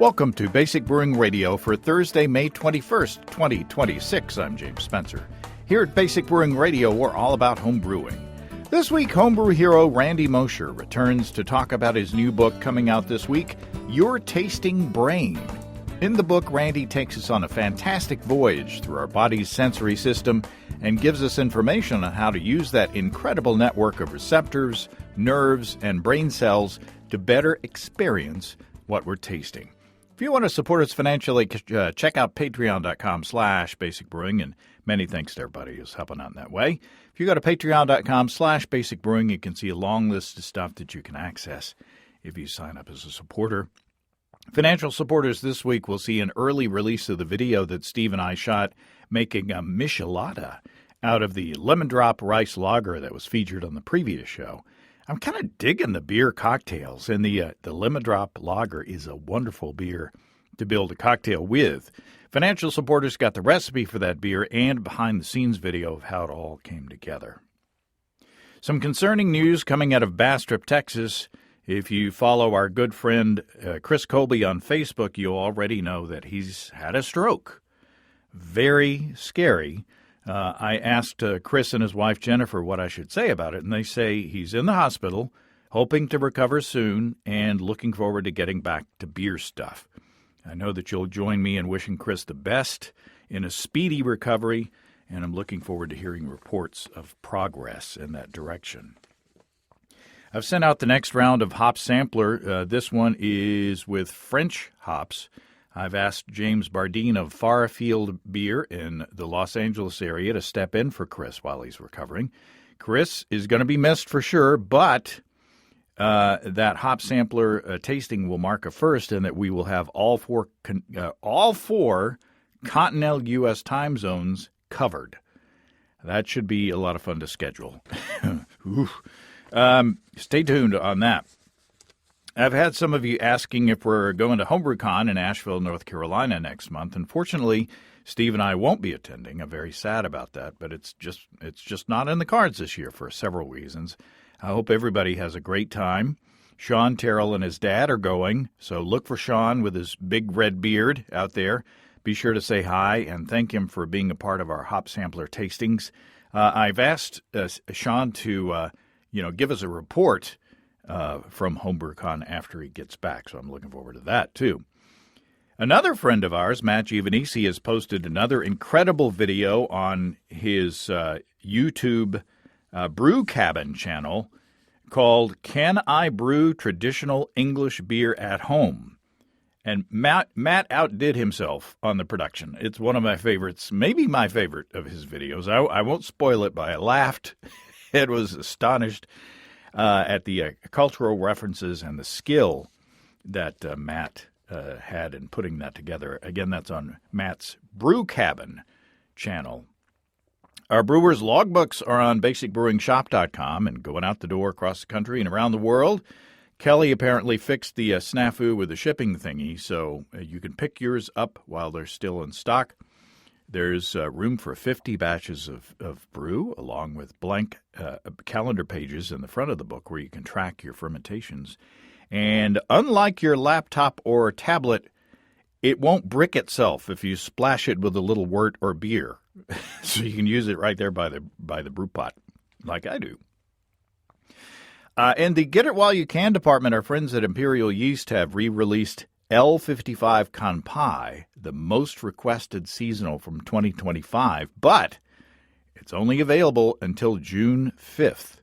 Welcome to Basic Brewing Radio for Thursday, May 21st, 2026. I'm James Spencer. Here at Basic Brewing Radio, we're all about home brewing. This week, homebrew hero Randy Mosher returns to talk about his new book coming out this week, Your Tasting Brain. In the book, Randy takes us on a fantastic voyage through our body's sensory system and gives us information on how to use that incredible network of receptors, nerves, and brain cells to better experience what we're tasting. If you want to support us financially, check out patreon.com/basicbrewing, and many thanks to everybody who's helping out in that way. If you go to patreon.com/basicbrewing, you can see a long list of stuff that you can access if you sign up as a supporter. Financial supporters this week will see an early release of the video that Steve and I shot making a michelada out of the lemon drop rice lager that was featured on the previous show. I'm kind of digging the beer cocktails, and the lemon drop lager is a wonderful beer to build a cocktail with. Financial supporters got the recipe for that beer and behind-the-scenes video of how it all came together. Some concerning news coming out of Bastrop, Texas. If you follow our good friend Chris Colby on Facebook, you'll already know that he's had a stroke. Very scary. I asked Chris and his wife Jennifer what I should say about it, and they say he's in the hospital, hoping to recover soon, and looking forward to getting back to beer stuff. I know that you'll join me in wishing Chris the best in a speedy recovery, and I'm looking forward to hearing reports of progress in that direction. I've sent out the next round of Hop Sampler. This one is with French hops. I've asked James Bardeen of Farfield Beer in the Los Angeles area to step in for Chris while he's recovering. Chris is going to be missed for sure, but that Hop Sampler tasting will mark a first in that we will have all four continental U.S. time zones covered. That should be a lot of fun to schedule. Stay tuned on that. I've had some of you asking if we're going to HomebrewCon in Asheville, North Carolina next month. Unfortunately, Steve and I won't be attending. I'm very sad about that, but it's just not in the cards this year for several reasons. I hope everybody has a great time. Sean Terrell and his dad are going, so look for Sean with his big red beard out there. Be sure to say hi and thank him for being a part of our Hop Sampler tastings. I've asked Sean to give us a report from HomebrewCon after he gets back, so I'm looking forward to that, too. Another friend of ours, Matt Giovanisi, has posted another incredible video on his YouTube Brew Cabin channel called Can I Brew Traditional English Beer at Home? And Matt outdid himself on the production. It's one of my favorites, maybe my favorite of his videos. I won't spoil it, but I laughed and was astonished at the cultural references and the skill that Matt had in putting that together. Again, that's on Matt's Brew Cabin channel. Our brewers' logbooks are on basicbrewingshop.com and going out the door across the country and around the world. Kelly apparently fixed the snafu with the shipping thingy, so you can pick yours up while they're still in stock. There's room for 50 batches of brew, along with blank calendar pages in the front of the book where you can track your fermentations. And unlike your laptop or tablet, it won't brick itself if you splash it with a little wort or beer. So you can use it right there by the brew pot, like I do. In the Get It While You Can department, our friends at Imperial Yeast have re-released L55 Kanpai, the most requested seasonal from 2025, but it's only available until June 5th.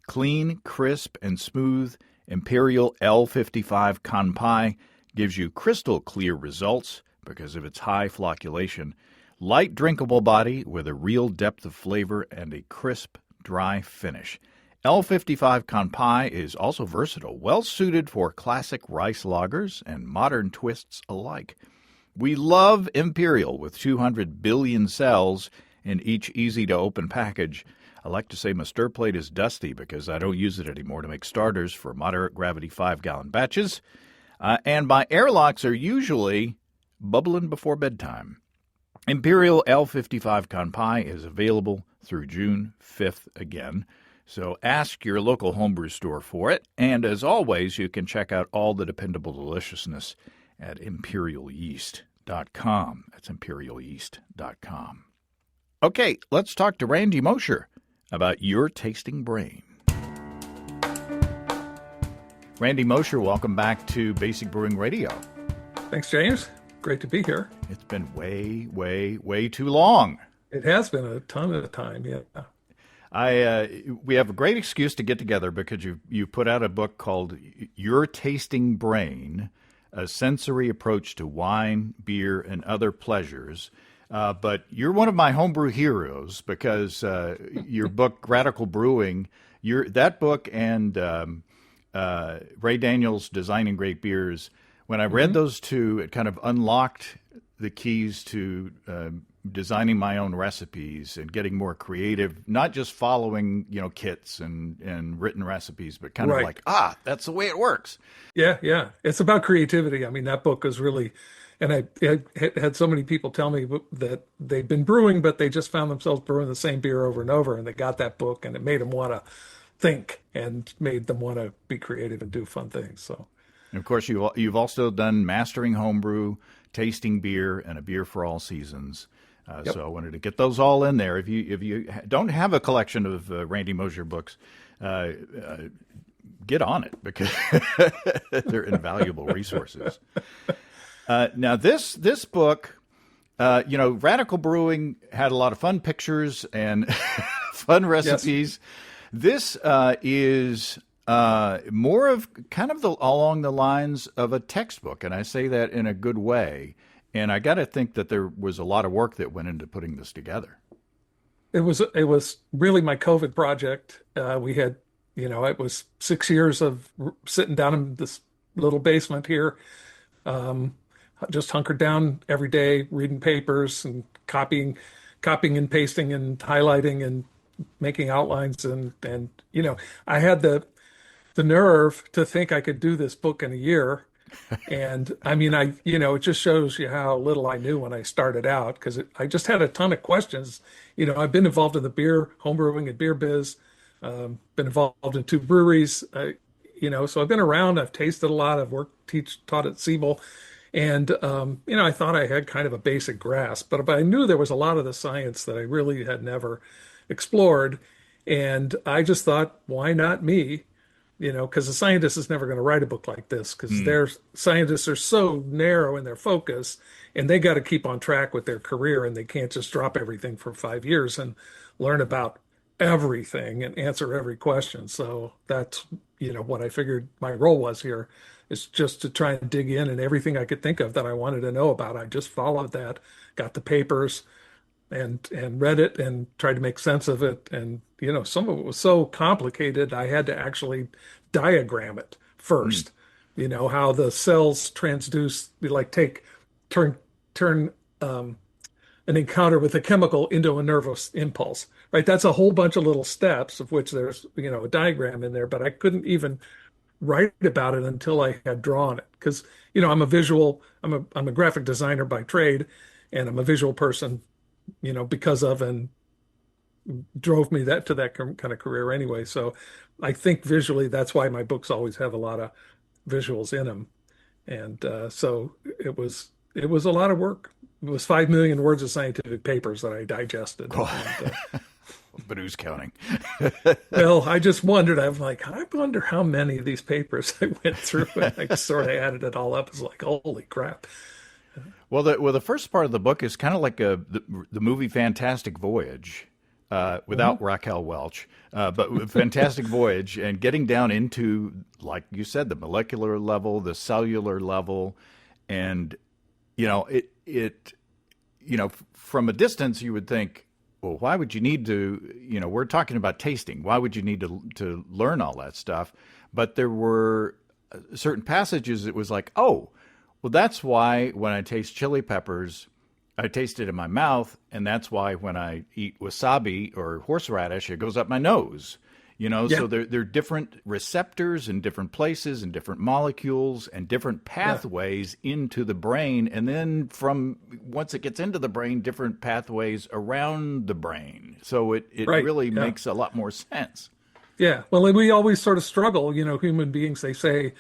Clean, crisp, and smooth Imperial L55 Kanpai gives you crystal clear results because of its high flocculation, light drinkable body with a real depth of flavor, and a crisp, dry finish. L55 Kanpai is also versatile, well-suited for classic rice lagers and modern twists alike. We love Imperial with 200 billion cells in each easy-to-open package. I like to say my stir plate is dusty because I don't use it anymore to make starters for moderate-gravity 5-gallon batches. And my airlocks are usually bubbling before bedtime. Imperial L55 Kanpai is available through June 5th again. So ask your local homebrew store for it. And as always, you can check out all the dependable deliciousness at imperialyeast.com. That's imperialyeast.com. Okay, let's talk to Randy Mosher about your tasting brain. Randy Mosher, welcome back to Basic Brewing Radio. Thanks, James. Great to be here. It's been way, way, way too long. It has been a ton of time, yeah. We have a great excuse to get together because you put out a book called Your Tasting Brain, A Sensory Approach to Wine, Beer, and Other Pleasures. But you're one of my homebrew heroes because your book, Radical Brewing, that book and Ray Daniels' Designing Great Beers, when I read those two, it kind of unlocked the keys to designing my own recipes and getting more creative, not just following, kits and written recipes, but kind of like, that's the way it works. Yeah. It's about creativity. I mean, that book is really, and I had so many people tell me that they've been brewing, but they just found themselves brewing the same beer over and over, and they got that book and it made them want to think and made them want to be creative and do fun things. So, and of course, you've also done Mastering Homebrew, Tasting Beer, and A Beer for All Seasons. So I wanted to get those all in there. If you don't have a collection of Randy Mosher books, get on it because they're invaluable resources. Now this book, Radical Brewing had a lot of fun pictures and fun recipes. Yes. This is more of kind of along the lines of a textbook, and I say that in a good way. And I got to think that there was a lot of work that went into putting this together. It was really my COVID project. We had, it was 6 years of sitting down in this little basement here, just hunkered down every day, reading papers and copying and pasting and highlighting and making outlines. And I had the nerve to think I could do this book in a year. And I mean, it just shows you how little I knew when I started out, because I just had a ton of questions. I've been involved in the beer, homebrewing and beer biz, been involved in 2 breweries, so I've been around, I've tasted a lot, I've taught at Siebel. And, I thought I had kind of a basic grasp, but I knew there was a lot of the science that I really had never explored. And I just thought, why not me? Because a scientist is never going to write a book like this, because their scientists are so narrow in their focus, and they got to keep on track with their career, and they can't just drop everything for 5 years and learn about everything and answer every question. So that's, what I figured my role was here, is just to try and dig in, and everything I could think of that I wanted to know about, I just followed that, got the papers and read it and tried to make sense of it. And, some of it was so complicated, I had to actually diagram it first, how the cells transduce, turn an encounter with a chemical into a nervous impulse, right? That's a whole bunch of little steps, of which there's, a diagram in there, but I couldn't even write about it until I had drawn it. Because, I'm a graphic designer by trade, and I'm a visual person, because of, and drove me to that kind of career anyway. So I think visually, that's why my books always have a lot of visuals in them. And so it was a lot of work. It was 5 million words of scientific papers that I digested. But who's counting? Well, I just wondered. I'm like, I wonder how many of these papers I went through. And I sort of added it all up. It's like, holy crap. Well, the first part of the book is kind of like the movie Fantastic Voyage, without Raquel Welch, but Fantastic Voyage, and getting down into, like you said, the molecular level, the cellular level, and from a distance you would think, well, why would you need to? We're talking about tasting. Why would you need to learn all that stuff? But there were certain passages. It was like, oh. Well, that's why when I taste chili peppers, I taste it in my mouth, and that's why when I eat wasabi or horseradish, it goes up my nose. So there are different receptors in different places and different molecules and different pathways into the brain, and then once it gets into the brain, different pathways around the brain. So it really makes a lot more sense. Yeah. Well, we always sort of struggle, human beings, they say,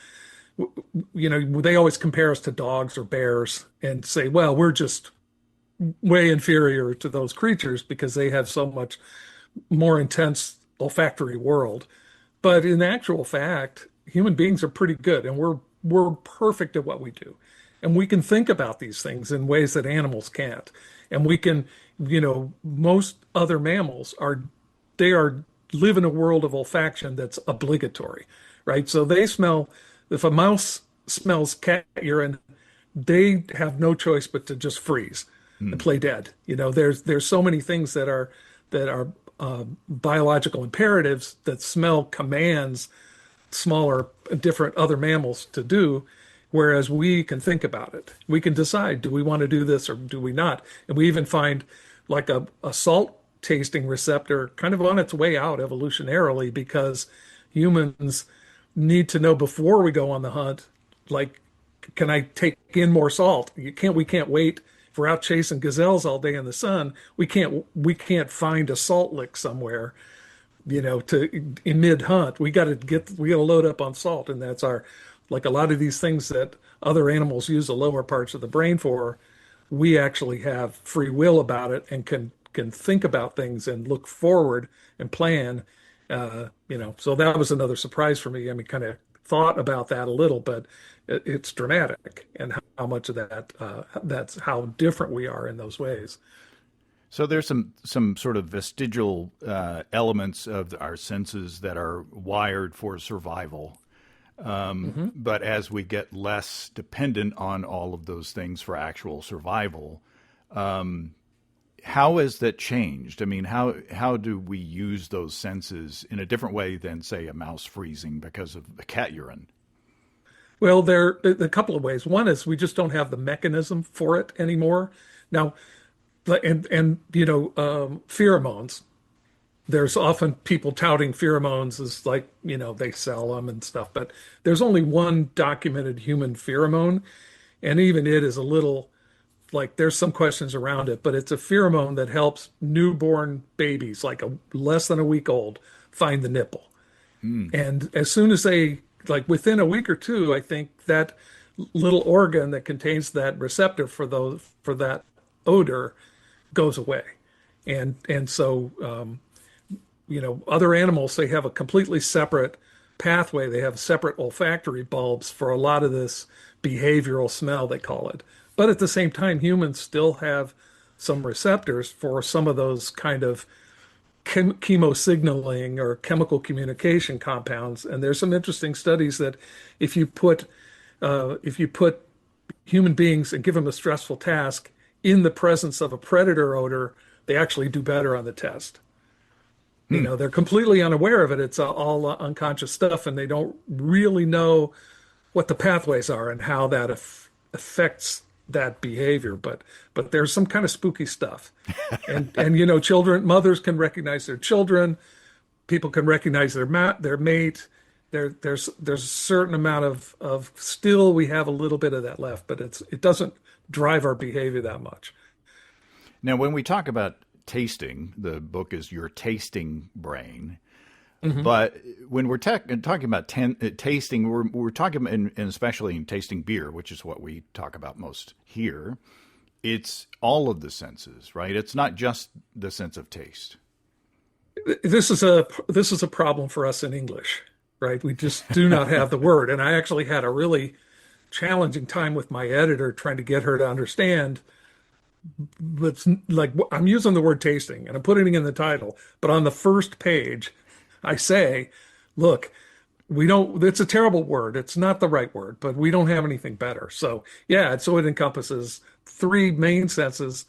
they always compare us to dogs or bears and say, well, we're just way inferior to those creatures because they have so much more intense olfactory world. But in actual fact, human beings are pretty good and we're perfect at what we do. And we can think about these things in ways that animals can't. And we can, most other mammals they are live in a world of olfaction that's obligatory, right? So they smell, if a mouse smells cat urine, they have no choice but to just freeze and play dead. There's so many things that are biological imperatives that smell commands smaller, different other mammals to do, whereas we can think about it. We can decide, do we want to do this or do we not? And we even find like a salt tasting receptor kind of on its way out evolutionarily because humans need to know before we go on the hunt, like, can I take in more salt? We can't wait. If we're out chasing gazelles all day in the sun, we can't find a salt lick somewhere, to in mid hunt. We got to load up on salt, and that's our, like a lot of these things that other animals use the lower parts of the brain for. We actually have free will about it and can think about things and look forward and plan. So that was another surprise for me. I mean, kind of thought about that a little, but it's dramatic, and how much of that's how different we are in those ways. So there's some sort of vestigial elements of our senses that are wired for survival. Hmm. But as we get less dependent on all of those things for actual survival, how has that changed? I mean, how do we use those senses in a different way than, say, a mouse freezing because of the cat urine? Well, there are a couple of ways. One is we just don't have the mechanism for it anymore. Now, pheromones. There's often people touting pheromones as like, they sell them and stuff, but there's only one documented human pheromone, and even it is a little like there's some questions around it, but it's a pheromone that helps newborn babies, like less than a week old, find the nipple. And as soon as they, like within a week or two, I think that little organ that contains that receptor for that odor goes away. And so other animals, they have a completely separate pathway. They have separate olfactory bulbs for a lot of this behavioral smell, they call it. But at the same time, humans still have some receptors for some of those kind of chemosignaling or chemical communication compounds. And there's some interesting studies that if you put human beings and give them a stressful task in the presence of a predator odor, they actually do better on the test. They're completely unaware of it. It's all unconscious stuff, and they don't really know what the pathways are and how that affects that behavior. But there's some kind of spooky stuff, and children, mothers can recognize their children, people can recognize their mate. There's a certain amount of still we have a little bit of that left, but it doesn't drive our behavior that much. Now, when we talk about tasting, the book is Your Tasting Brain. Hmm. But when we're talking about tasting, we're talking about, and especially in tasting beer, which is what we talk about most here, it's all of the senses, right? It's not just the sense of taste. This is a problem for us in English, right? We just do not have the word. And I actually had a really challenging time with my editor trying to get her to understand. But like I'm using the word tasting and I'm putting it in the title, but on the first page, I say, look, we don't, it's a terrible word. It's not the right word, but we don't have anything better. So yeah, so it encompasses three main senses: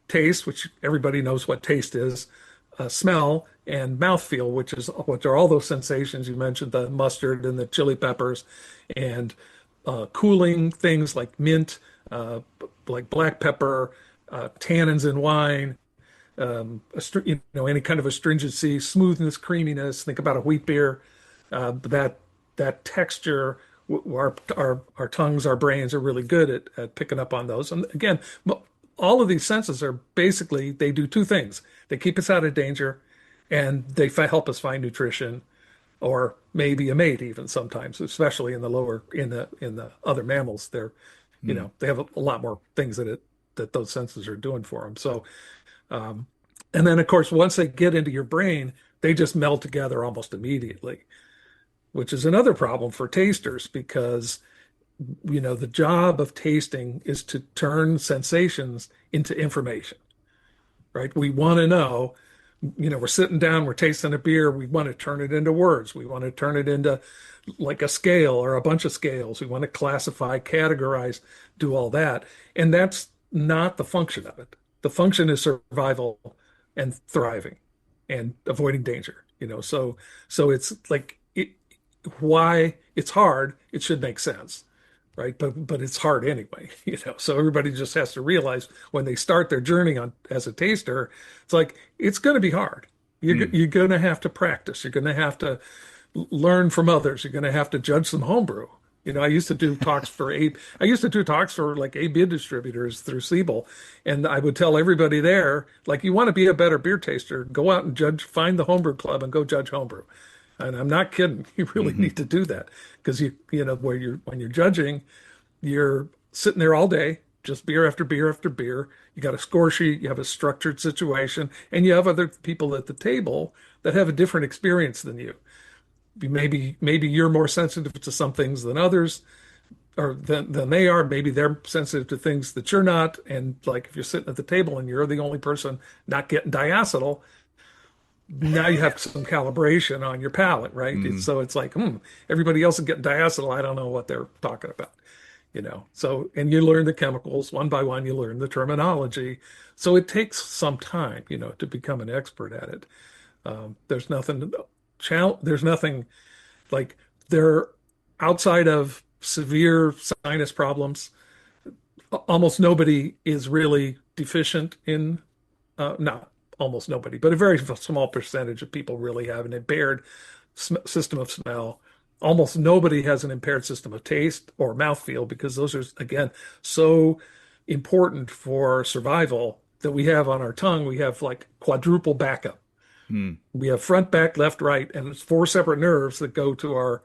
taste, which everybody knows what taste is, smell, and mouthfeel, which are all those sensations you mentioned, the mustard and the chili peppers, and cooling things like mint, like black pepper, tannins in wine, any kind of astringency, smoothness, creaminess. Think about a wheat beer. That texture, our tongues, our brains are really good at picking up on those. And again, all of these senses are basically, they do two things. They keep us out of danger, and they help us find nutrition or maybe a mate even sometimes, especially in the lower in the other mammals. They're, Mm. they have a lot more things that those senses are doing for them. So, and then of course, once they get into your brain, they just meld together almost immediately, which is another problem for tasters because the job of tasting is to turn sensations into information, right? We want to know, we're sitting down, we're tasting a beer, we want to turn it into words. We want to turn it into like a scale or a bunch of scales. We want to classify, categorize, do all that. And that's not the function of it. The function is survival and thriving and avoiding danger, so it's like why it's hard, it should make sense, right? But it's hard anyway, So everybody just has to realize when they start their journey on as a taster, it's like it's going to be hard. Mm. You're going to have to practice. You're going to have to learn from others. You're going to have to judge some homebrew. I used to do talks for I used to do talks for like beer distributors through Siebel, and I would tell everybody there, like, you want to be a better beer taster, go out and judge, find the homebrew club and go judge homebrew. And I'm not kidding. You really Hmm. need to do that because where when you're judging, you're sitting there all day, just beer after beer after beer. You got a score sheet, you have a structured situation, and you have other people at the table that have a different experience than you. Maybe you're more sensitive to some things than others, or than they are. Maybe they're sensitive to things that you're not. And like if you're sitting at the table and you're the only person not getting diacetyl, now you have some calibration on your palate, right? Mm. So it's like, everybody else is getting diacetyl. I don't know what they're talking about, So, and you learn the chemicals one by one, you learn the terminology. So it takes some time, to become an expert at it. There's nothing there's nothing like there outside of severe sinus problems. Almost nobody is really deficient in not almost nobody, but a very small percentage of people really have an impaired system of smell. Almost nobody has an impaired system of taste or mouthfeel because those are, again, so important for survival that we have on our tongue. We have like quadruple backup. Mm. We have front, back, left, right, and it's four separate nerves that go to our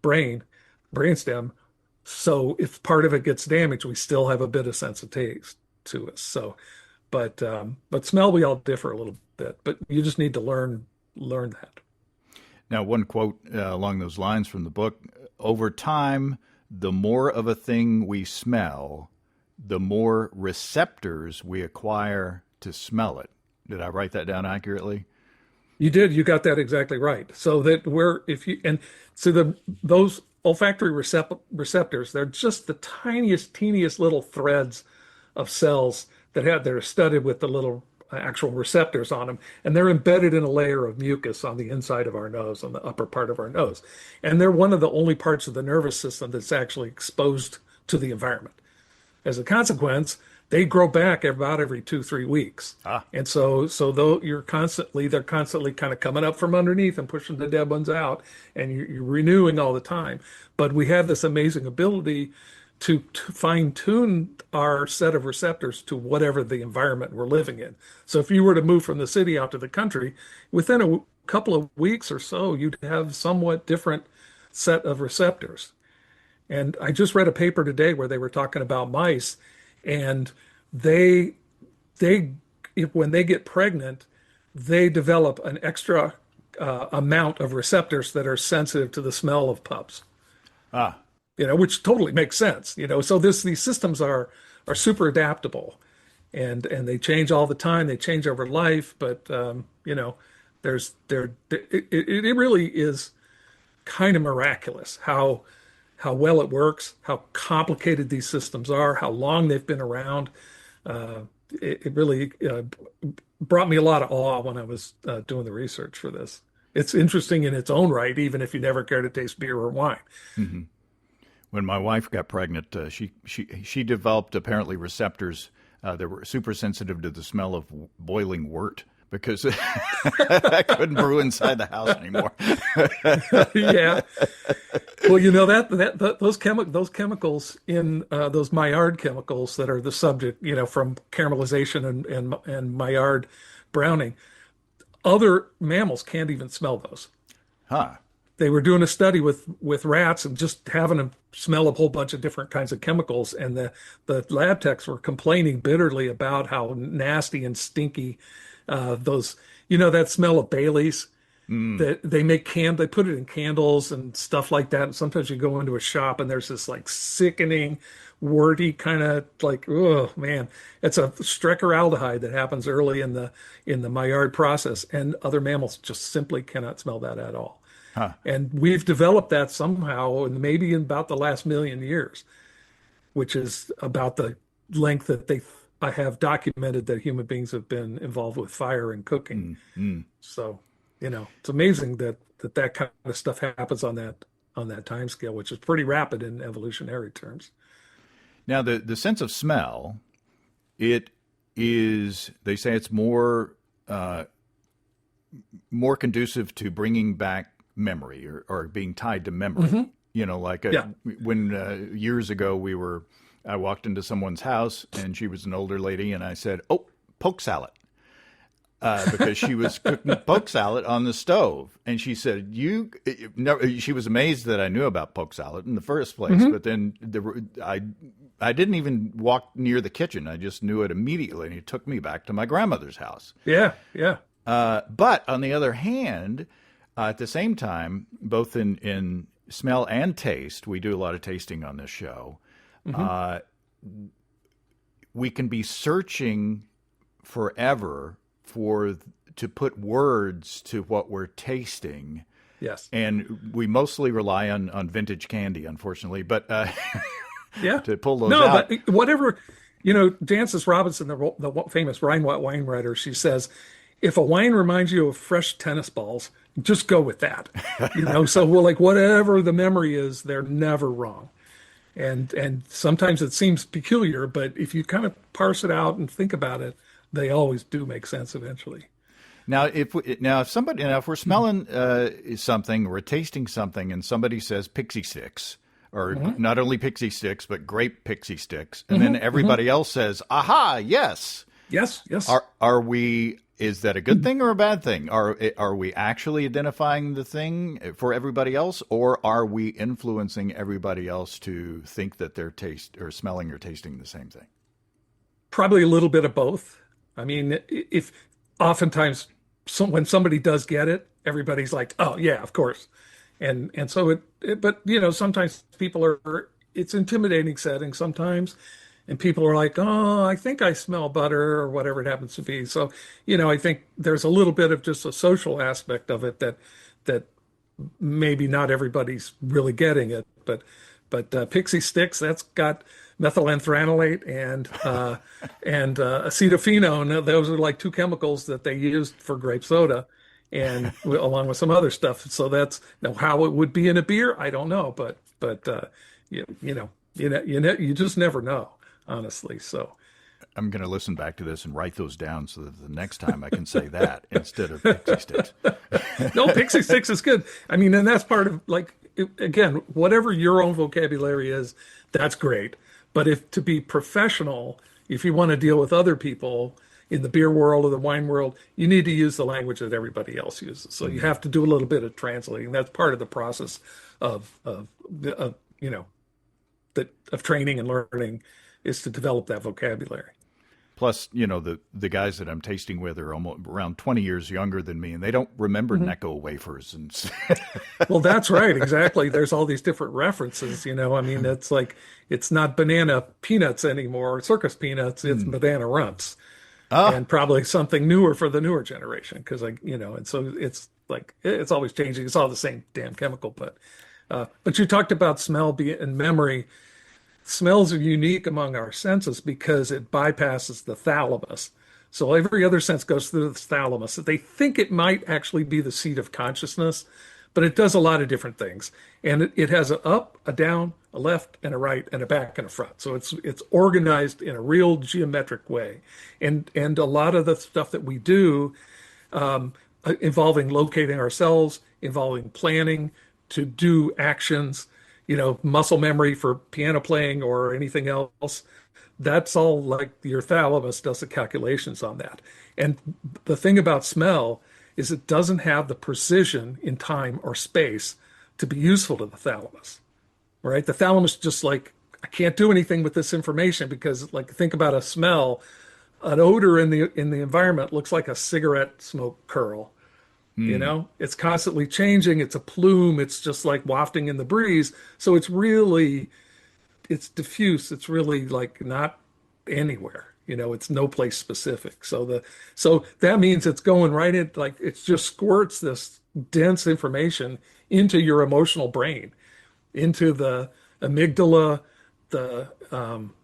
brainstem. So if part of it gets damaged, we still have a bit of sense of taste to us. So but smell, we all differ a little bit, but you just need to learn that. Now, one quote along those lines from the book: over time, the more of a thing we smell, the more receptors we acquire to smell it. Did I write that down accurately? You did, you got that exactly right. So that where if you and so those olfactory receptors, they're just the tiniest, teeniest little threads of cells that are studded with the little actual receptors on them, and they're embedded in a layer of mucus on the inside of our nose, on the upper part of our nose, and they're one of the only parts of the nervous system that's actually exposed to the environment. As a consequence, they grow back about every 2, 3 weeks. Ah. And so though they're constantly kind of coming up from underneath and pushing the dead ones out, and you're renewing all the time. But we have this amazing ability to fine tune our set of receptors to whatever the environment we're living in. So if you were to move from the city out to the country, within a couple of weeks or so, you'd have somewhat different set of receptors. And I just read a paper today where they were talking about mice, and they they when they get pregnant, they develop an extra amount of receptors that are sensitive to the smell of pups. Ah. Which totally makes sense. So these systems are super adaptable, and they change all the time. They change over life, but it really is kind of miraculous how well it works, how complicated these systems are, how long they've been around. It really brought me a lot of awe when I was doing the research for this. It's interesting in its own right, even if you never care to taste beer or wine. Mm-hmm. When my wife got pregnant, she developed apparently receptors that were super sensitive to the smell of boiling wort because I couldn't brew inside the house anymore. Yeah. Well, those chemicals in those Maillard chemicals that are the subject, from caramelization and Maillard browning, other mammals can't even smell those. Huh. They were doing a study with rats and just having them smell a whole bunch of different kinds of chemicals, and the lab techs were complaining bitterly about how nasty and stinky those, that smell of Bailey's Mm. that they make they put it in candles and stuff like that. And sometimes you go into a shop and there's this like sickening, wordy kind of like, oh man, it's a streccharaldehyde that happens early in the Maillard process, and other mammals just simply cannot smell that at all. Huh. And we've developed that somehow, and maybe in about the last million years, which is about the length that I have documented that human beings have been involved with fire and cooking. Mm. Mm. So, it's amazing that kind of stuff happens on that time scale, which is pretty rapid in evolutionary terms. Now, the sense of smell, it is, they say it's more conducive to bringing back memory or being tied to memory. Hmm. Like Yeah. when years ago I walked into someone's house and she was an older lady and I said, "Oh, poke salad." Because she was cooking poke salad on the stove. And she said, she was amazed that I knew about poke salad in the first place. Hmm. But then I didn't even walk near the kitchen. I just knew it immediately. And it took me back to my grandmother's house. Yeah, yeah. But on the other hand, at the same time, both in smell and taste, we do a lot of tasting on this show. Hmm. We can be searching forever to put words to what we're tasting. Yes. And we mostly rely on vintage candy, unfortunately, but Yeah. to pull those No, out. but whatever, Dances Robinson, the famous wine writer, she says, if a wine reminds you of fresh tennis balls, just go with that. So we're like, whatever the memory is, they're never wrong. And sometimes it seems peculiar, but if you kind of parse it out and think about it, they always do make sense eventually. Now, if we're smelling something, we're tasting something, and somebody says pixie sticks, or not only pixie sticks but grape pixie sticks, and then everybody else says, "Aha, yes." Yes, yes. Are we? Is that a good thing or a bad thing? Are we actually identifying the thing for everybody else, or are we influencing everybody else to think that they're smelling or tasting the same thing? Probably a little bit of both. I mean, if oftentimes when somebody does get it, everybody's like, "Oh yeah, of course," and so but sometimes people it's intimidating setting sometimes, and people are like, "Oh, I think I smell butter," or whatever it happens to be. So I think there's a little bit of just a social aspect of it that maybe not everybody's really getting it, but Pixie Sticks, that's got methylantranolate and acetophenone. Those are like two chemicals that they used for grape soda, and along with some other stuff. So that's now how it would be in a beer. I don't know, but you just never know, honestly. So I'm going to listen back to this and write those down so that the next time I can say that instead of pixie sticks. no, Pixie Sticks is good. I mean, and that's part of again, whatever your own vocabulary is, that's great. But to be professional, if you want to deal with other people in the beer world or the wine world, you need to use the language that everybody else uses. So you have to do a little bit of translating. That's part of the process of training and learning, is to develop that vocabulary. Plus, the guys that I'm tasting with are almost around 20 years younger than me, and they don't remember Necco wafers. And Well, that's right. Exactly. There's all these different references, I mean, it's like, it's not banana peanuts anymore, circus peanuts, it's banana rumps. And probably something newer for the newer generation. Because and so it's like, it's always changing. It's all the same damn chemical. But you talked about smell and memory. Smells are unique among our senses because it bypasses the thalamus. So every other sense goes through the thalamus. They think it might actually be the seat of consciousness, but it does a lot of different things. And it has an up, a down, a left, and a right, and a back and a front. So it's organized in a real geometric way. And a lot of the stuff that we do, involving locating ourselves, involving planning to do actions, muscle memory for piano playing or anything else, that's all like your thalamus does the calculations on that. And the thing about smell is it doesn't have the precision in time or space to be useful to the thalamus, right? The thalamus just like, I can't do anything with this information because, like, think about a smell. An odor in the environment looks like a cigarette smoke curl. It's constantly changing. It's a plume. It's just like wafting in the breeze. So it's diffuse. It's really like not anywhere. It's no place specific. So that means it's going right in, like it just squirts this dense information into your emotional brain, into the amygdala, the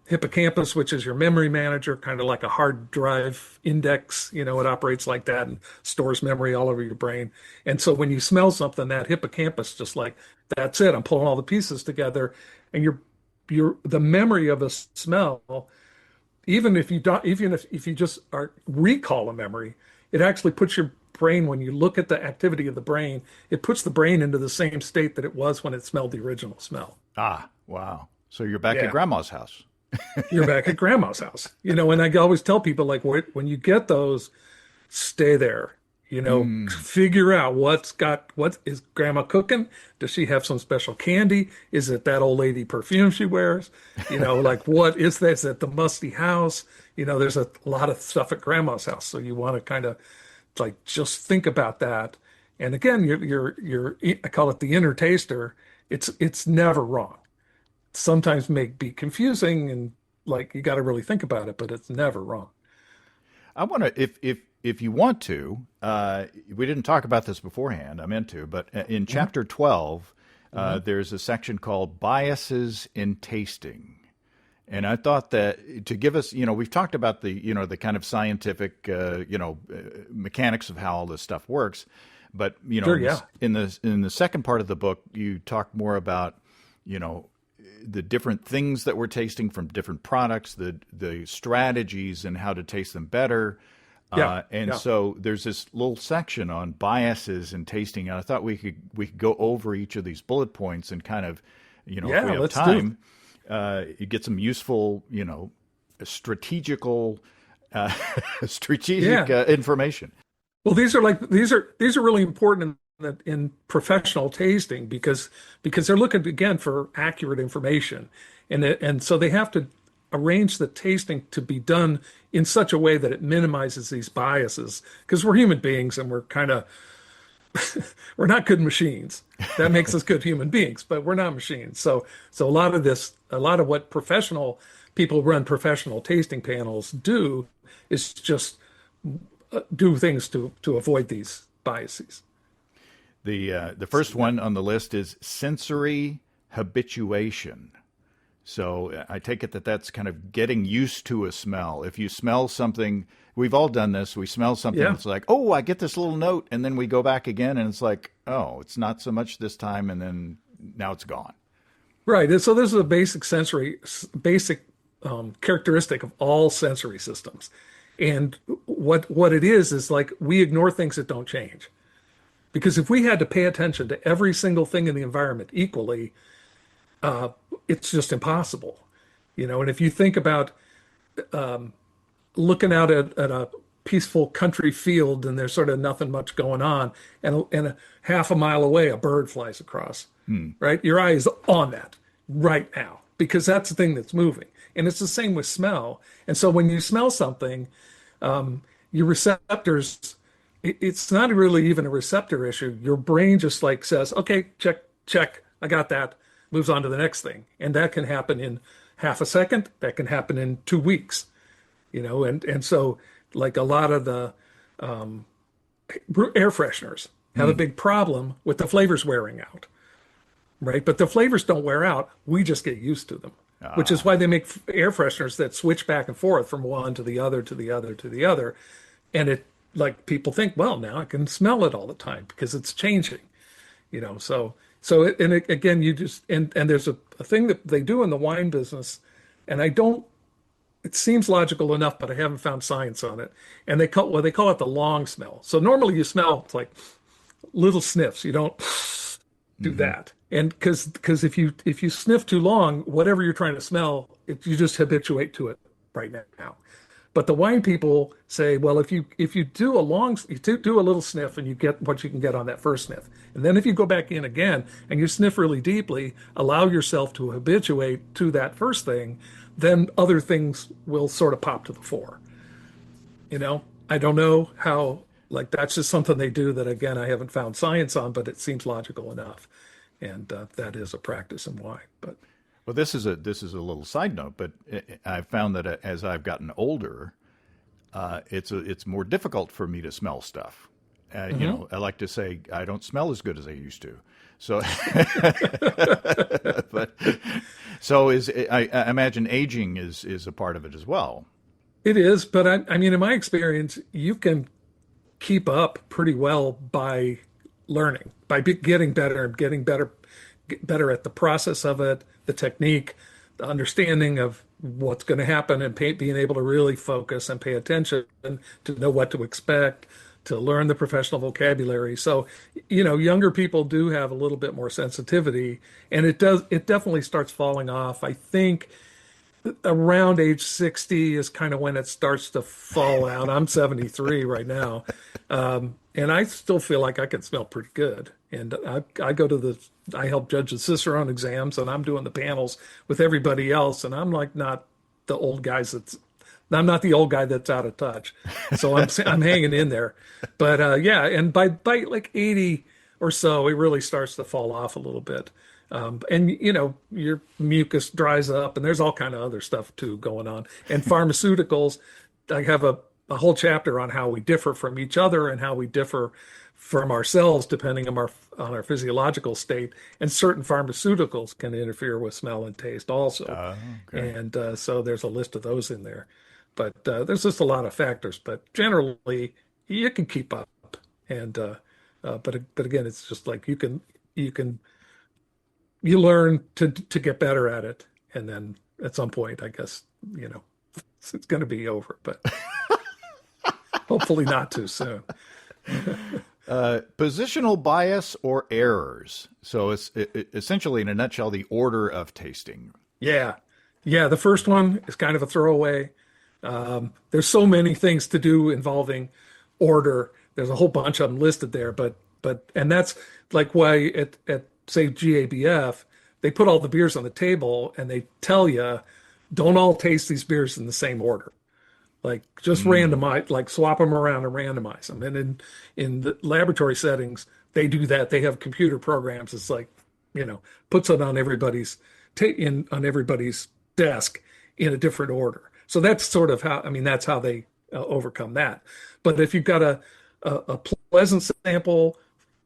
hippocampus, which is your memory manager, kind of like a hard drive index. It operates like that and stores memory all over your brain. And so when you smell something, that hippocampus just like, that's it. I'm pulling all the pieces together, and the memory of a smell, even if you don't, even if you just recall a memory, it actually puts your brain, when you look at the activity of the brain, it puts the brain into the same state that it was when it smelled the original smell. Ah, wow. So you're back at Yeah. grandma's house. You're back at grandma's house. And I always tell people, like, when you get those, stay there. Figure out what is grandma cooking? Does she have some special candy? Is it that old lady perfume she wears? Like, what is this at the musty house? There's a lot of stuff at grandma's house. So you want to kind of like just think about that. And again, I call it the inner taster. It's never wrong. Sometimes may be confusing and like you got to really think about it, but it's never wrong. I want to, if you want to, we didn't talk about this beforehand. I meant to, but in chapter 12, there's a section called biases in tasting. And I thought that to give us, we've talked about the kind of scientific, mechanics of how all this stuff works. But, Sure, yeah. in the second part of the book, you talk more about, the different things that we're tasting from different products, the strategies and how to taste them better. So there's this little section on biases and tasting, and I thought we could go over each of these bullet points and kind of, if we have let's time, you get some useful, strategical information. Well, these are really important in professional tasting because they're looking again for accurate information, and so they have to arrange the tasting to be done in such a way that it minimizes these biases, because we're human beings and we're kind of we're not good machines. That makes us good human beings, but we're not machines. So a lot of what professional people run professional tasting panels do is just do things to avoid these biases. The first one on the list is sensory habituation. So I take it that that's kind of getting used to a smell. If you smell something, we've all done this. We smell something, It's like, oh, I get this little note, and then we go back again, and it's like, oh, it's not so much this time, and then now it's gone. Right. And so this is a basic characteristic of all sensory systems. And what it is like we ignore things that don't change. Because if we had to pay attention to every single thing in the environment equally, it's just impossible. And if you think about looking out at a peaceful country field and there's sort of nothing much going on, and a half a mile away, a bird flies across, right? Your eye is on that right now because that's the thing that's moving. And it's the same with smell. And so when you smell something, your receptors, it's not really even a receptor issue. Your brain just like says, okay, check, I got that, moves on to the next thing. And that can happen in half a second. That can happen in 2 weeks, and so like a lot of the air fresheners have a big problem with the flavors wearing out, right? But the flavors don't wear out. We just get used to them, which is why they make air fresheners that switch back and forth from one to the other, to the other, to the other. And it, like people think, well, now I can smell it all the time because it's changing, again, you just, and there's a thing that they do in the wine business, and it seems logical enough, but I haven't found science on it. And they call it the long smell. So normally you smell, it's like little sniffs. You don't do that. And because if you sniff too long, whatever you're trying to smell, you just habituate to it right now. But the wine people say, well, if you do a do a little sniff and you get what you can get on that first sniff, and then if you go back in again and you sniff really deeply, allow yourself to habituate to that first thing, then other things will sort of pop to the fore. You know, I don't know how, like, that's just something they do that, again, I haven't found science on, but it seems logical enough. And that is a practice in wine. But Well, this is a little side note, but I've found that as I've gotten older, it's more difficult for me to smell stuff. I like to say I don't smell as good as I used to. So, but so I imagine aging is a part of it as well. it is, but I mean, in my experience, you can keep up pretty well by learning, by getting better, get better at the process of it, the technique, the understanding of what's going to happen, and being able to really focus and pay attention to know what to expect, to learn the professional vocabulary. So, younger people do have a little bit more sensitivity, and it definitely starts falling off. I think around age 60 is kind of when it starts to fall out. I'm 73 right now. And I still feel like I can smell pretty good. And I go to I help judge the Cicerone exams, and I'm doing the panels with everybody else. And I'm like I'm not the old guy that's out of touch. So I'm hanging in there. But yeah, and by like 80 or so, it really starts to fall off a little bit. And your mucus dries up, and there's all kind of other stuff too going on. And pharmaceuticals, I have a whole chapter on how we differ from each other and how we differ from ourselves depending on our physiological state. And certain pharmaceuticals can interfere with smell and taste also. Okay. And so there's a list of those in there. But there's just a lot of factors. But generally, you can keep up. And but again, it's just like you learn to get better at it, and then at some point, I guess, it's going to be over, but hopefully not too soon. Positional bias or errors. So it's essentially, in a nutshell, the order of tasting. Yeah. Yeah. The first one is kind of a throwaway. There's so many things to do involving order. There's a whole bunch of them listed there, and that's like why at say GABF, they put all the beers on the table and they tell you, don't all taste these beers in the same order. Like just randomize, like swap them around and randomize them. And in the laboratory settings, they do that. They have computer programs. It's like, puts it on on everybody's desk in a different order. So that's sort of that's how they overcome that. But if you've got a pleasant sample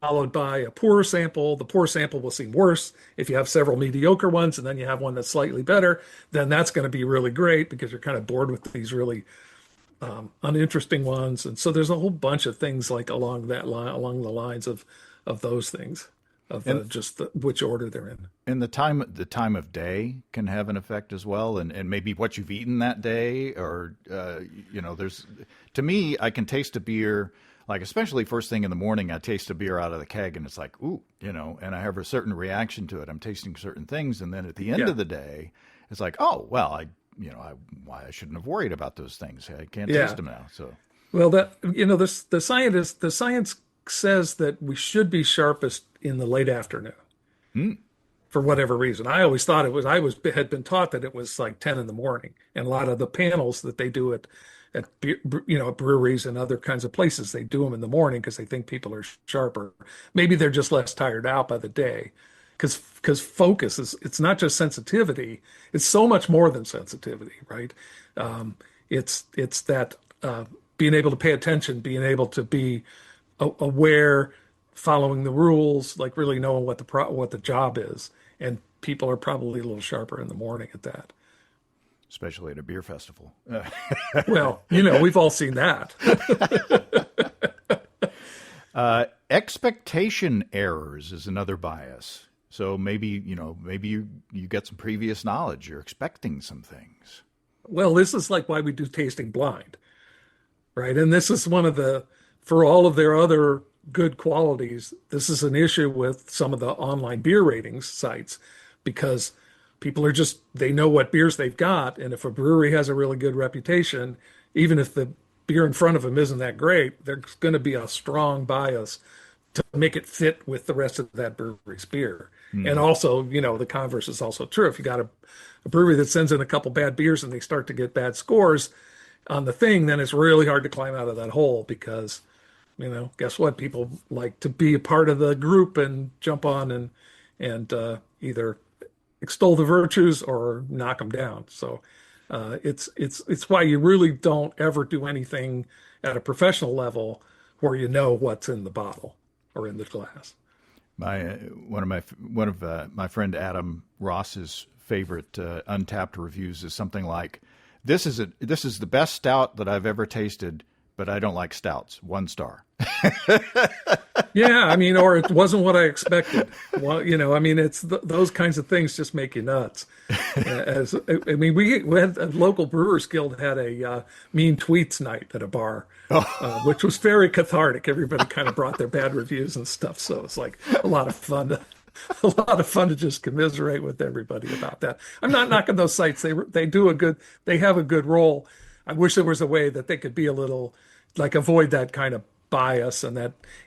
followed by a poor sample, the poor sample will seem worse. If you have several mediocre ones and then you have one that's slightly better, then that's going to be really great because you're kind of bored with these really uninteresting ones. And so there's a whole bunch of things like along the lines of those things, of which order they're in. And the time of day can have an effect as well, and maybe what you've eaten that day, or there's, to me, I can taste a beer. Like, especially first thing in the morning, I taste a beer out of the keg and it's like, ooh, and I have a certain reaction to it. I'm tasting certain things. And then at the end of the day, it's like, oh, well, I shouldn't have worried about those things. I can't taste them now. So, well, the science says that we should be sharpest in the late afternoon for whatever reason. I always thought had been taught that it was like 10 in the morning, and a lot of the panels that they do at breweries and other kinds of places, they do them in the morning because they think people are sharper. Maybe they're just less tired out by the day, because focus it's not just sensitivity. It's so much more than sensitivity, right? It's that being able to pay attention, being able to be aware, following the rules, like really knowing what the job is. And people are probably a little sharper in the morning at that. Especially at a beer festival. Well, we've all seen that. Expectation errors is another bias. So maybe you get some previous knowledge. You're expecting some things. Well, this is like why we do tasting blind, right? And this is for all of their other good qualities, this is an issue with some of the online beer ratings sites, because people they know what beers they've got. And if a brewery has a really good reputation, even if the beer in front of them isn't that great, there's going to be a strong bias to make it fit with the rest of that brewery's beer. And Hmm. also, the converse is also true. If you got a brewery that sends in a couple bad beers and they start to get bad scores on the thing, then it's really hard to climb out of that hole because, guess what? People like to be a part of the group and jump on and either extol the virtues or knock them down. So it's why you really don't ever do anything at a professional level where you know what's in the bottle or in the glass. My one of my friend Adam Ross's favorite Untapped reviews is something like, this is the best stout that I've ever tasted, but I don't like stouts. 1 star. Yeah, I mean, or it wasn't what I expected. Well, I mean, it's those kinds of things just make you nuts. As I mean, we had a local Brewers Guild had a mean tweets night at a bar, which was very cathartic. Everybody kind of brought their bad reviews and stuff, so it's like a lot of fun a lot of fun to just commiserate with everybody about that. I'm not knocking those sites; they have a good role. I wish there was a way that they could be a little like avoid that kind of bias and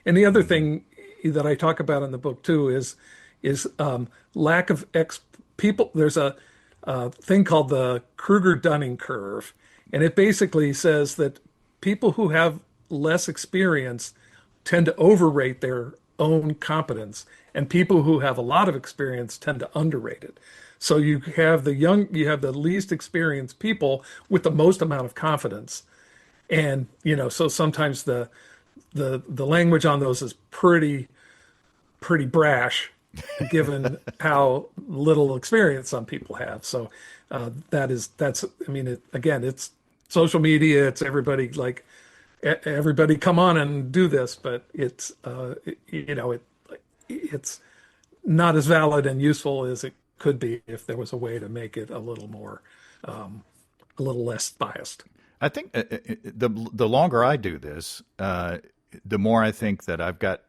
the other thing that I talk about in the book too is lack of people. There's a thing called the Kruger-Dunning curve, and it basically says that people who have less experience tend to overrate their own competence, and people who have a lot of experience tend to underrate it. So you have you have the least experienced people with the most amount of confidence, and so sometimes the language on those is pretty brash, given how little experience some people have. So that's I mean again, it's social media. It's everybody like everybody come on and do this, but it's not as valid and useful as it could be if there was a way to make it a little more a little less biased. I think the longer I do this, the more I think that I've got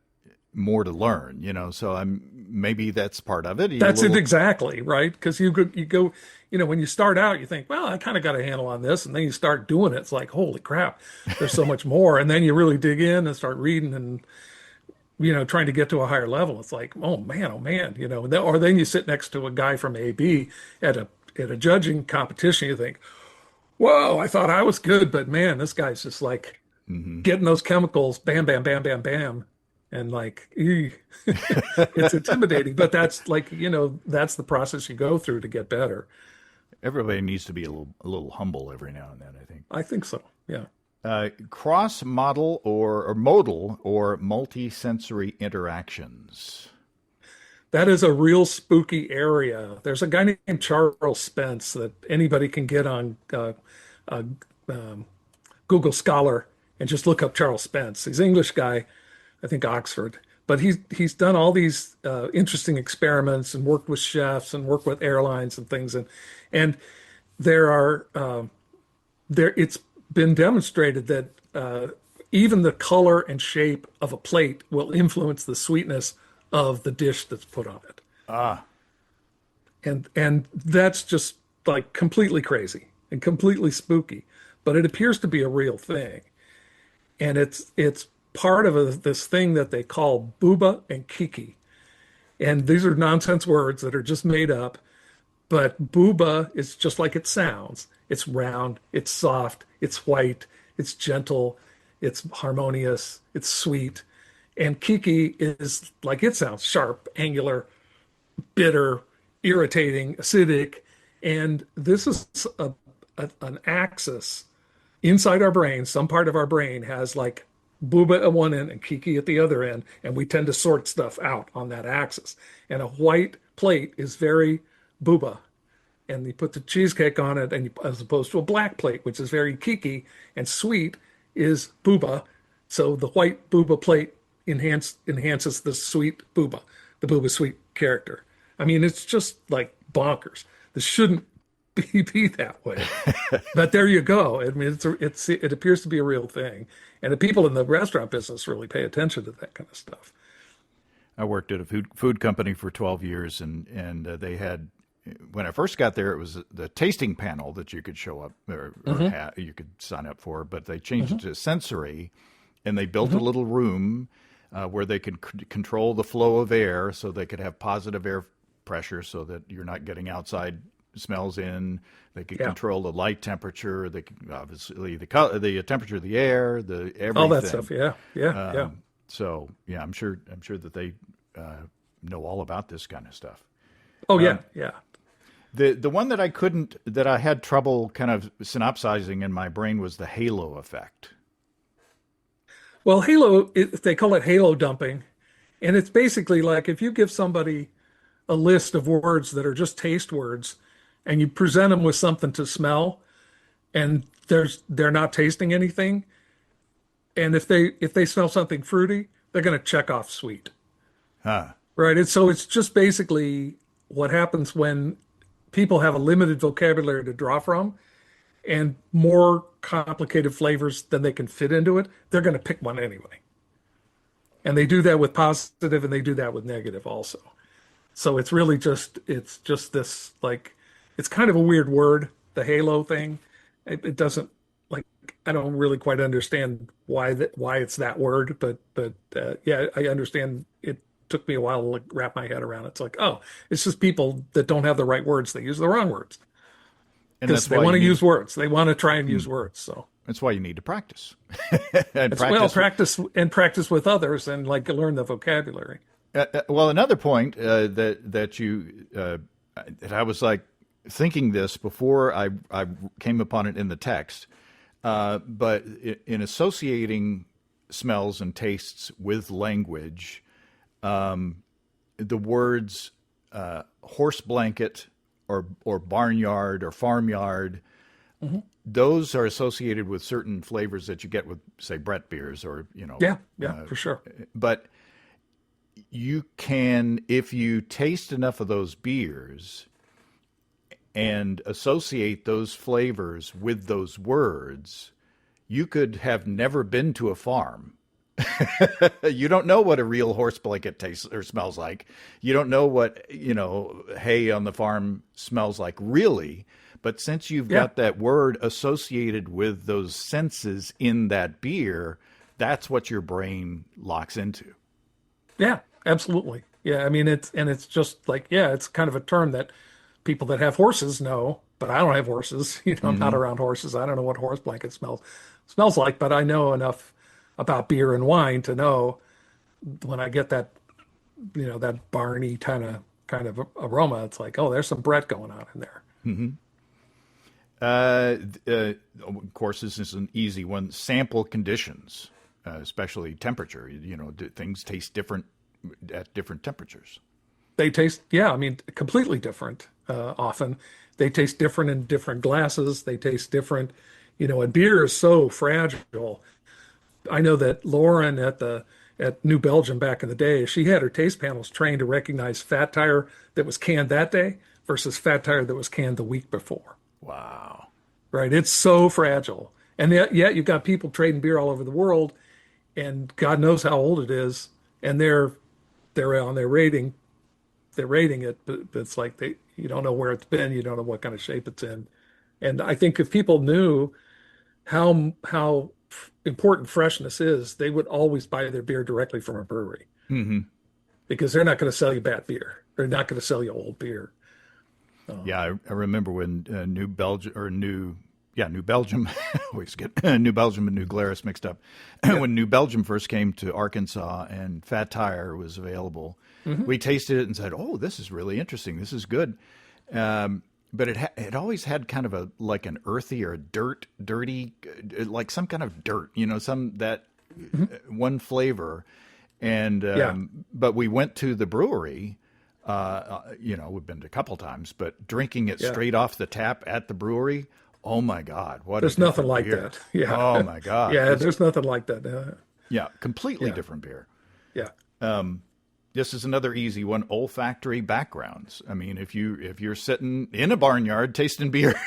more to learn. So maybe that's part of it. That's it exactly, right? Because you go, when you start out, you think, well, I kind of got a handle on this, and then you start doing it. It's like, holy crap, there's so much more. And then you really dig in and start reading and trying to get to a higher level. It's like, oh man, or then you sit next to a guy from AB at a judging competition. You think, whoa, I thought I was good, but man, this guy's just like getting those chemicals, bam, bam, bam, bam, bam. And like, it's intimidating, but that's like, that's the process you go through to get better. Everybody needs to be a little humble every now and then, I think. I think so. Yeah. Cross model or modal or multi-sensory interactions. That is a real spooky area. There's a guy named Charles Spence that anybody can get on Google Scholar and just look up Charles Spence. He's an English guy, I think Oxford, but he's done all these interesting experiments and worked with chefs and worked with airlines and things, and there are it's been demonstrated that even the color and shape of a plate will influence the sweetness of the dish that's put on it. And that's just like completely crazy and completely spooky, but it appears to be a real thing, and it's part of this thing that they call booba and kiki. And these are nonsense words that are just made up. But booba is just like it sounds. It's round, it's soft, it's white, it's gentle, it's harmonious, it's sweet. And kiki is like it sounds, sharp, angular, bitter, irritating, acidic. And this is an axis inside our brain. Some part of our brain has like booba at one end and kiki at the other end, and we tend to sort stuff out on that axis. And a white plate is very booba, and you put the cheesecake on it, and as opposed to a black plate, which is very kiki and sweet, is booba. So the white booba plate enhances the sweet booba, the booba sweet character. I mean, it's just like bonkers. This shouldn't be that way, but there you go. I mean, it appears to be a real thing, and the people in the restaurant business really pay attention to that kind of stuff. I worked at a food company for 12 years, and they had when I first got there, it was the tasting panel that you could show up or you could sign up for, but they changed it to sensory, and they built a little room where they could control the flow of air, so they could have positive air pressure, so that you're not getting outside smells in. They could control the light temperature. They could obviously the temperature of the air, the everything. All that stuff. Yeah. So yeah, I'm sure that they know all about this kind of stuff. Oh yeah. The one that I had trouble kind of synopsizing in my brain was the halo effect. Well, they call it halo dumping. And it's basically like if you give somebody a list of words that are just taste words and you present them with something to smell and they're not tasting anything. And if they smell something fruity, they're going to check off sweet. Huh. Right. It's just basically what happens when people have a limited vocabulary to draw from and more complicated flavors than they can fit into it. They're going to pick one anyway. And they do that with positive and they do that with negative also. So it's really it's just this, like, it's kind of a weird word, the halo thing. It doesn't, like, I don't really quite understand why it's that word, but yeah, I understand. It took me a while to like, wrap my head around it. It's like, oh, it's just people that don't have the right words. They use the wrong words. Because they want to use words. They want to try and use words. So that's why you need to practice. Practice with others and like learn the vocabulary. Well, another point that I was like thinking this before I came upon it in the text, but in associating smells and tastes with language, the words horse blanket or barnyard or farmyard, those are associated with certain flavors that you get with, say, Brett beers or, for sure. But you can, if you taste enough of those beers and associate those flavors with those words, you could have never been to a farm. You don't know what a real horse blanket tastes or smells like. You don't know what, hay on the farm smells like really. But since you've got that word associated with those senses in that beer, that's what your brain locks into. Yeah, absolutely. Yeah, I mean, it's just like, it's kind of a term that people that have horses know, but I don't have horses. I'm not around horses. I don't know what horse blanket smells like, but I know enough about beer and wine to know when I get that, that barny kind of aroma, it's like, oh, there's some Brett going on in there. Of course, this is an easy one. Sample conditions, especially temperature. Things taste different at different temperatures. They taste, completely different. Often they taste different in different glasses. They taste different, and beer is so fragile. I know that Lauren at New Belgium back in the day, she had her taste panels trained to recognize fat tire that was canned that day versus fat tire that was canned the week before. Wow. Right. It's so fragile. And yet you've got people trading beer all over the world, and God knows how old it is, and they're on their rating. They're rating it, but it's like you don't know where it's been, you don't know what kind of shape it's in. And I think if people knew how important freshness is, they would always buy their beer directly from a brewery. Because they're not going to sell you bad beer. They're not going to sell you old beer. I remember when New Belgium, always get New Belgium and New Glarus mixed up. When New Belgium first came to Arkansas and Fat Tire was available, we tasted it and said, "Oh, this is really interesting. This is good." But it always had kind of an earthy or dirty, like some kind of dirt, one flavor. And but we went to the brewery. We've been to a couple times, but drinking it straight off the tap at the brewery, oh my God, there's nothing like beer. That. Yeah. Oh my God. There's nothing like that. Completely different beer. Yeah. This is another easy one: olfactory backgrounds. I mean, if you're sitting in a barnyard tasting beer,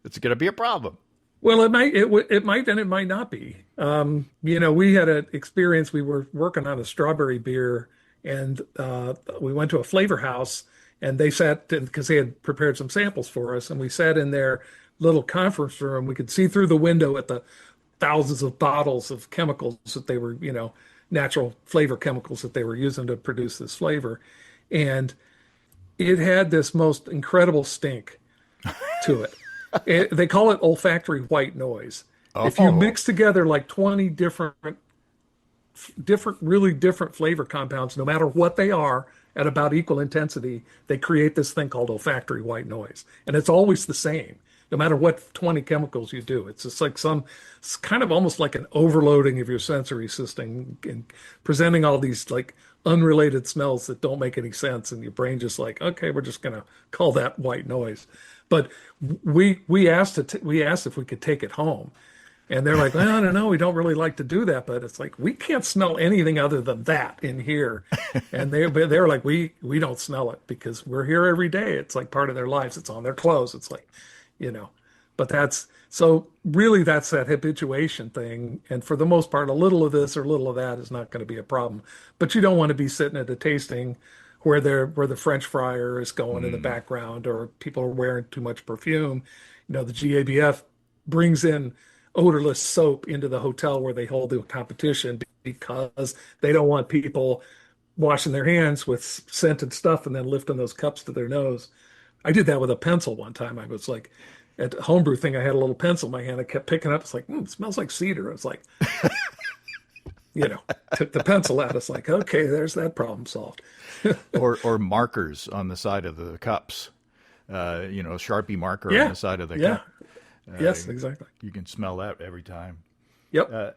it's going to be a problem. Well, it might and it might not be. We had an experience. We were working on a strawberry beer, and we went to a flavor house, and they sat because they had prepared some samples for us, and we sat in their little conference room. We could see through the window at the thousands of bottles of chemicals that they were, natural flavor chemicals that they were using to produce this flavor. And it had this most incredible stink to it. They call it olfactory white noise. If you Oh, mix together like 20 really different flavor compounds, no matter what they are, at about equal intensity, they create this thing called olfactory white noise. And it's always the same, no matter what 20 chemicals you do. It's just like it's kind of almost like an overloading of your sensory system and presenting all these like unrelated smells that don't make any sense. And your brain just like, okay, we're just going to call that white noise. But we asked if we could take it home. And they're like, well, I don't know, we don't really like to do that, but it's like we can't smell anything other than that in here. And they're like, we don't smell it because we're here every day. It's like part of their lives. It's on their clothes. It's like, you know, but that's so really that's that habituation thing. And for the most part, a little of this or a little of that is not going to be a problem. But you don't want to be sitting at a tasting where the French fryer is going in the mm, background or people are wearing too much perfume. The GABF brings in odorless soap into the hotel where they hold the competition because they don't want people washing their hands with scented stuff and then lifting those cups to their nose. I did that with a pencil one time. I was like, at the homebrew thing, I had a little pencil in my hand. I kept picking it up. It's like, it smells like cedar. It's like, took the pencil out. It's like, okay, there's that problem solved. or markers on the side of the cups. Sharpie marker on Yeah, the side of the yeah, cup. yes, exactly. You can smell that every time. Yep.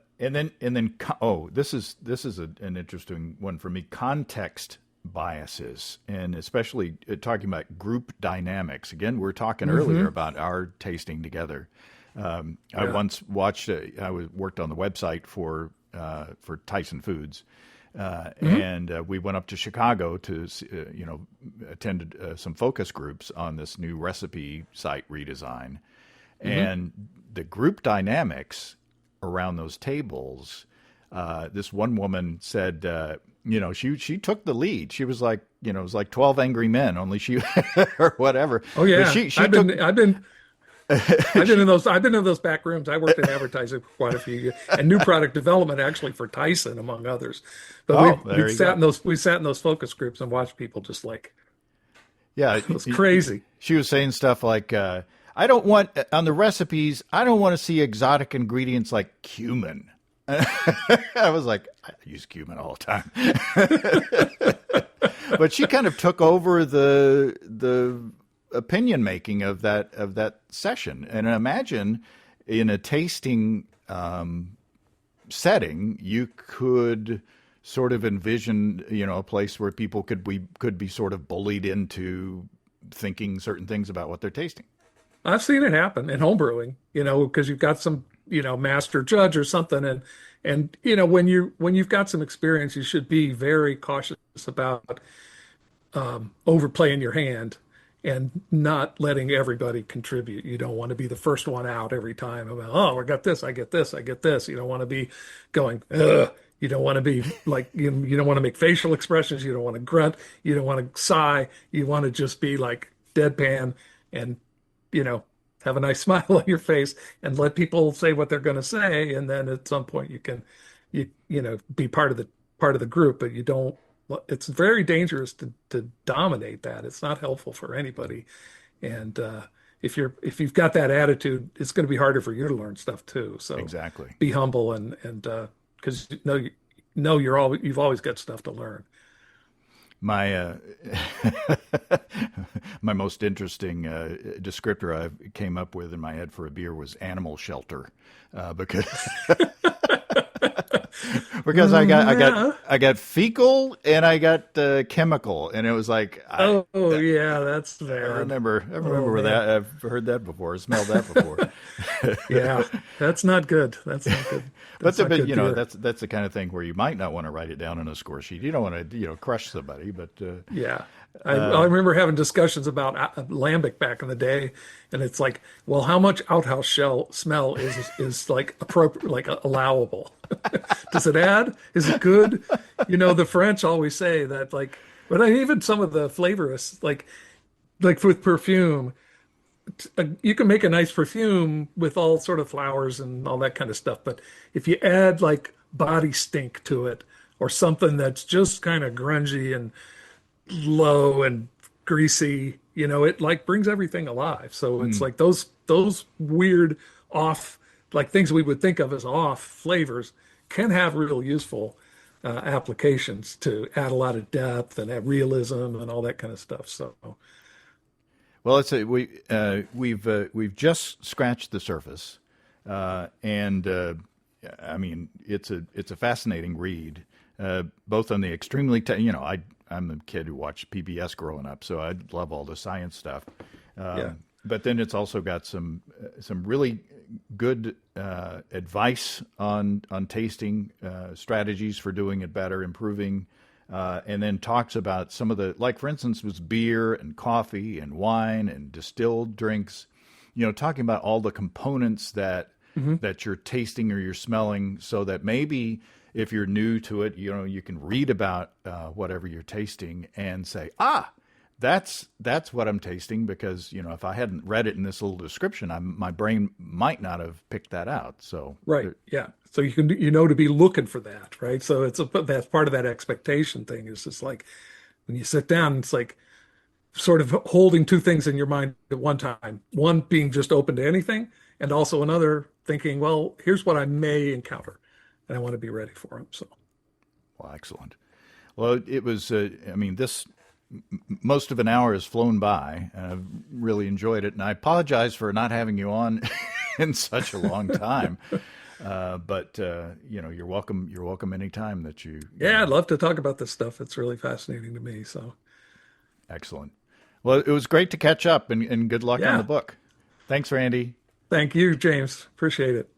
This is an interesting one for me. Context biases, and especially talking about group dynamics. Again, we were talking earlier Hmm. about our tasting together. I Yeah. once watched. Worked on the website for Tyson Foods, Hmm. and we went up to Chicago to attended some focus groups on this new recipe site redesign, Hmm. and the group dynamics around those tables. This one woman said, she took the lead. She was like, it was like 12 Angry Men, only she or whatever. Oh But yeah. she took I've been in those back rooms. I worked in advertising for quite a few years and new product development actually for Tyson, among others. But oh, we there you sat go. in those focus groups and watched people just like Yeah, it was crazy. she was saying stuff like, I don't want on the recipes. I don't want to see exotic ingredients like cumin. I was like, I use cumin all the time. But she kind of took over the opinion making of that session. And imagine in a tasting setting, you could sort of envision, a place where people could be sort of bullied into thinking certain things about what they're tasting. I've seen it happen in homebrewing, because you've got some, master judge or something, and when you've got some experience, you should be very cautious about overplaying your hand and not letting everybody contribute. You don't want to be the first one out every time about, oh, I got this, I get this, I get this. You don't want to be going, ugh. You don't want to be like, you don't want to make facial expressions. You don't want to grunt. You don't want to sigh. You want to just be like deadpan and, you know, have a nice smile on your face and let people say what they're going to say. And then at some point you can, be part of the group, but you don't, it's very dangerous to dominate that. It's not helpful for anybody. And if you've got that attitude, it's going to be harder for you to learn stuff too. So Exactly. be humble and because you've always got stuff to learn. My my most interesting descriptor I came up with in my head for a beer was animal shelter, because because Yeah. I got fecal and I got chemical, and it was like Oh, yeah, that's bad. I Oh remember man. that I've heard that before, smelled that before. Yeah, that's not good. That's not good. But That's not good beer. that's the kind of thing where you might not want to write it down on a score sheet. You don't want to crush somebody, but Yeah. I remember having discussions about lambic back in the day, and it's like, well, how much outhouse shell smell is like appropriate, like allowable? Does it add? Is it good? The French always say that, like, but even some of the flavorists, like with perfume, you can make a nice perfume with all sort of flowers and all that kind of stuff. But if you add like body stink to it or something that's just kind of grungy and low and greasy, it like brings everything alive. So it's like those weird off, like things we would think of as off flavors can have real useful applications to add a lot of depth and add realism and all that kind of stuff. So, Well, we've just scratched the surface, and I mean it's a fascinating read, both on the extremely I'm a kid who watched PBS growing up, so I love all the science stuff. Yeah. But then it's also got some really good advice on tasting strategies for doing it better, improving. And then talks about some of the, like for instance, was beer and coffee and wine and distilled drinks, talking about all the components that you're tasting or you're smelling, so that maybe if you're new to it, you can read about whatever you're tasting and say, that's what I'm tasting, because if I hadn't read it in this little description, my brain might not have picked that out. So right, yeah. So you can to be looking for that, right? So that's part of that expectation thing. Is just like when you sit down, it's like sort of holding two things in your mind at one time. One being just open to anything, and also another thinking, well, here's what I may encounter, and I want to be ready for them. So, well, excellent. Well, it was. This. Most of an hour has flown by. I've really enjoyed it, and I apologize for not having you on in such a long time. But you're welcome. You're welcome anytime that you. Yeah, I'd love to talk about this stuff. It's really fascinating to me. So, excellent. Well, it was great to catch up, and good luck on the book. Thanks, Randy. Thank you, James. Appreciate it.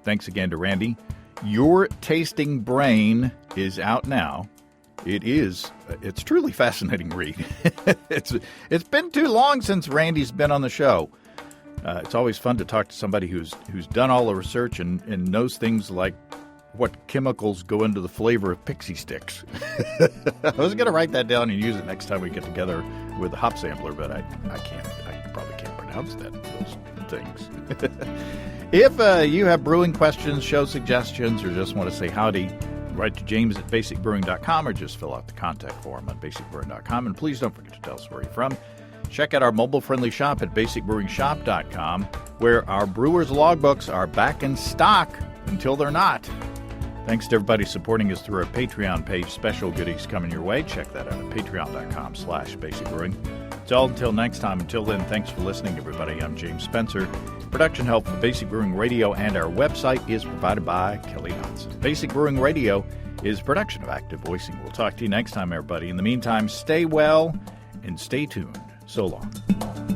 Thanks again to Randy. Your Tasting Brain is out now. It's truly fascinating read. It's been too long since Randy's been on the show. It's always fun to talk to somebody who's done all the research and knows things like what chemicals go into the flavor of pixie sticks. I was going to write that down and use it next time we get together with a hop sampler, but I can't. I probably can't pronounce those things. If you have brewing questions, show suggestions, or just want to say howdy, write to James at basicbrewing.com or just fill out the contact form on basicbrewing.com. And please don't forget to tell us where you're from. Check out our mobile-friendly shop at basicbrewingshop.com, where our brewers' logbooks are back in stock until they're not. Thanks to everybody supporting us through our Patreon page. Special goodies coming your way. Check that out at patreon.com/basicbrewing. It's all until next time. Until then, thanks for listening, everybody. I'm James Spencer. Production help for Basic Brewing Radio and our website is provided by Kelly Hodson. Basic Brewing Radio is a production of Active Voicing. We'll talk to you next time, everybody. In the meantime, stay well and stay tuned. So long.